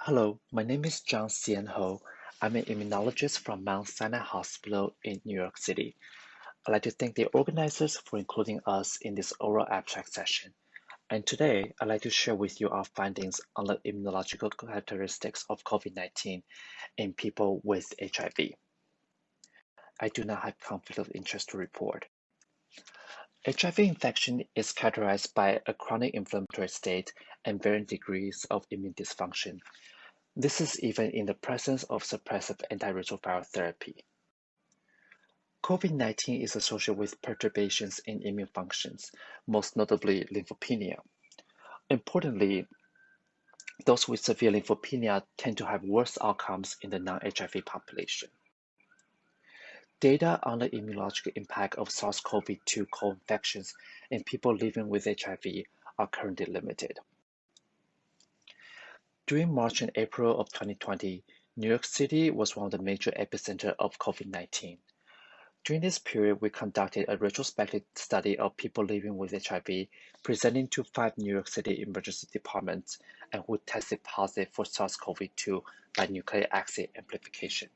Hello, my name is John Xian Ho. I'm an immunologist from Mount Sinai Hospital in New York City. I'd like to thank the organizers for including us in this oral abstract session. And today, I'd like to share with you our findings on the immunological characteristics of COVID-19 in people with HIV. I do not have conflict of interest to report. HIV infection is characterized by a chronic inflammatory state and varying degrees of immune dysfunction. This is even in the presence of suppressive antiretroviral therapy. COVID-19 is associated with perturbations in immune functions, most notably lymphopenia. Importantly, those with severe lymphopenia tend to have worse outcomes in the non-HIV population. Data on the immunological impact of SARS-CoV-2 co-infections in people living with HIV are currently limited. During March and April of 2020, New York City was one of the major epicenters of COVID-19. During this period, we conducted a retrospective study of people living with HIV presenting to 5 New York City emergency departments and who tested positive for SARS-CoV-2 by nucleic acid amplification.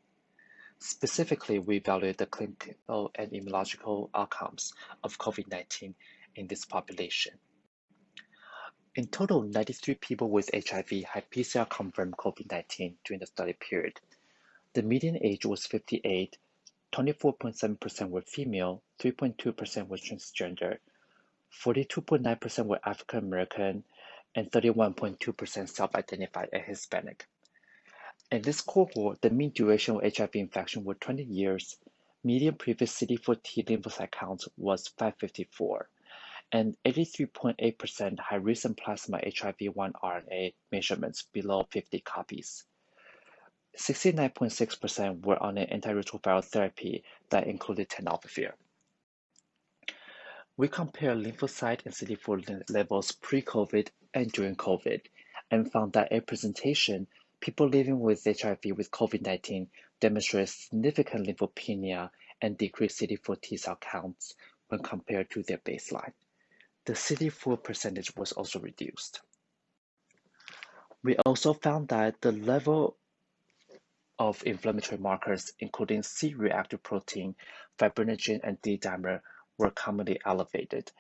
Specifically, we evaluated the clinical and immunological outcomes of COVID-19 in this population. In total, 93 people with HIV had PCR-confirmed COVID-19 during the study period. The median age was 58, 24.7% were female, 3.2% were transgender, 42.9% were African American, and 31.2% self-identified as Hispanic. In this cohort, the mean duration of HIV infection was 20 years, median previous CD4 T lymphocyte count was 554, and 83.8% had recent plasma HIV-1 RNA measurements below 50 copies. 69.6% were on an antiretroviral therapy that included tenofovir. We compared lymphocyte and CD4 levels pre-COVID and during COVID and found that at presentation, people living with HIV with COVID-19 demonstrated significant lymphopenia and decreased CD4 T cell counts when compared to their baseline. The CD4 percentage was also reduced. We also found that the level of inflammatory markers, including C-reactive protein, fibrinogen, and D-dimer, were commonly elevated.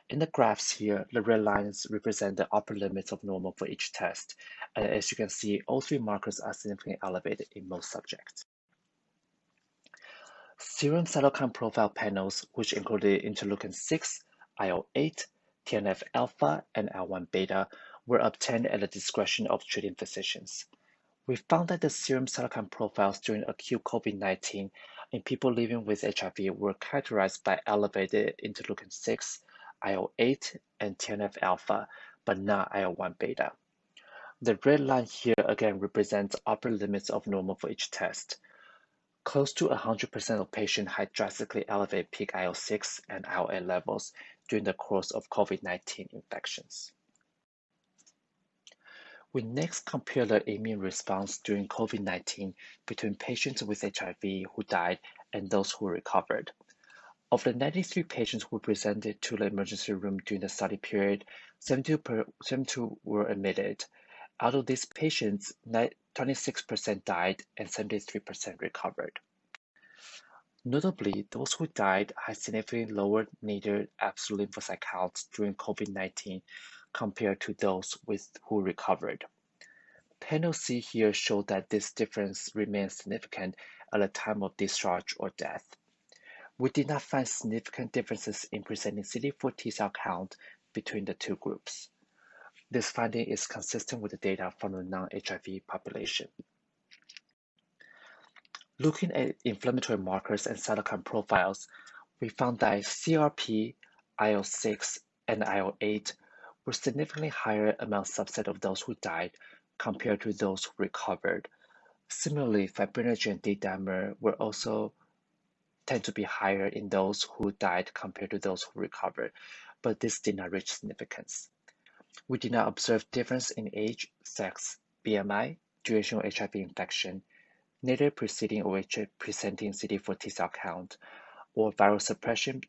In the graphs here, the red lines represent the upper limits of normal for each test, and as you can see, all three markers are significantly elevated in most subjects. Serum cytokine profile panels, which included interleukin-6, IL-8, TNF-alpha, and IL-1 beta, were obtained at the discretion of treating physicians. We found that the serum cytokine profiles during acute COVID-19 in people living with HIV were characterized by elevated interleukin-6, IL-8, and TNF-alpha, but not IL-1 beta. The red line here again represents upper limits of normal for each test. Close to 100% of patients had drastically elevated peak IL-6 and IL-8 levels during the course of COVID-19 infections. We next compare the immune response during COVID-19 between patients with HIV who died and those who recovered. Of the 93 patients who presented to the emergency room during the study period, 72 were admitted. Out of these patients, 26% died and 73% recovered. Notably, those who died had significantly lower nadir absolute lymphocyte counts during COVID-19 compared to those who recovered. Panel C here showed that this difference remains significant at the time of discharge or death. We did not find significant differences in presenting CD4 T cell count between the two groups. This finding is consistent with the data from the non-HIV population. Looking at inflammatory markers and cytokine profiles, we found that CRP, IL-6, and IL-8 were significantly higher among subset of those who died compared to those who recovered. Similarly, fibrinogen and D-dimer were also tend to be higher in those who died compared to those who recovered, but this did not reach significance. We did not observe difference in age, sex, BMI, duration of HIV infection, nadir preceding or presenting CD4 T cell count, or viral suppression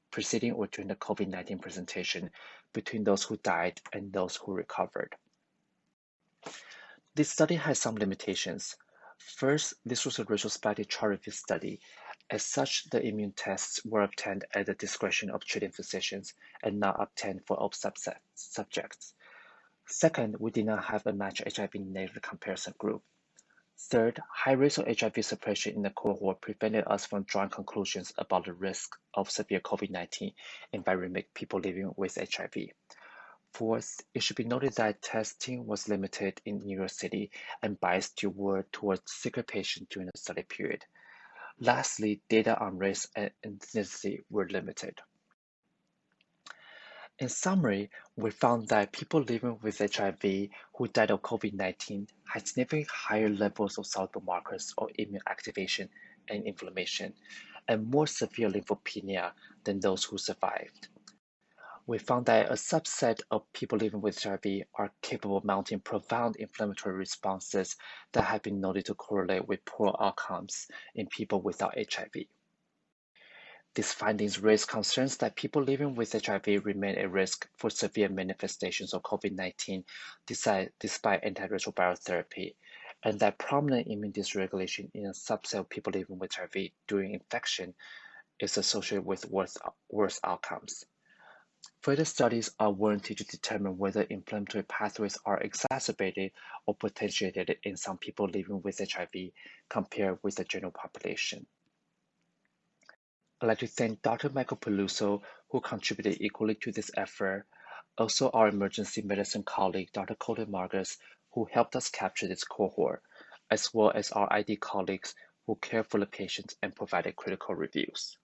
preceding or during the COVID-19 presentation between those who died and those who recovered. This study has some limitations. First, this was a retrospective traduite study. As such, the immune tests were obtained at the discretion of treating physicians and not obtained for all subjects. Second, we did not have a matched HIV negative comparison group. Third, high rates of HIV suppression in the cohort prevented us from drawing conclusions about the risk of severe COVID-19 in viremic people living with HIV. Fourth, it should be noted that testing was limited in New York City and biased towards sicker patients during the study period. Lastly, data on race and ethnicity were limited. In summary, we found that people living with HIV who died of COVID-19 had significantly higher levels of soluble markers of immune activation and inflammation, and more severe lymphopenia than those who survived. We found that a subset of people living with HIV are capable of mounting profound inflammatory responses that have been noted to correlate with poor outcomes in people without HIV. These findings raise concerns that people living with HIV remain at risk for severe manifestations of COVID-19 despite antiretroviral therapy, and that prominent immune dysregulation in a subset of people living with HIV during infection is associated with worse outcomes. Further studies are warranted to determine whether inflammatory pathways are exacerbated or potentiated in some people living with HIV compared with the general population. I'd like to thank Dr. Michael Peluso, who contributed equally to this effort, also our emergency medicine colleague, Dr. Colton Margus, who helped us capture this cohort, as well as our ID colleagues who cared for the patients and provided critical reviews.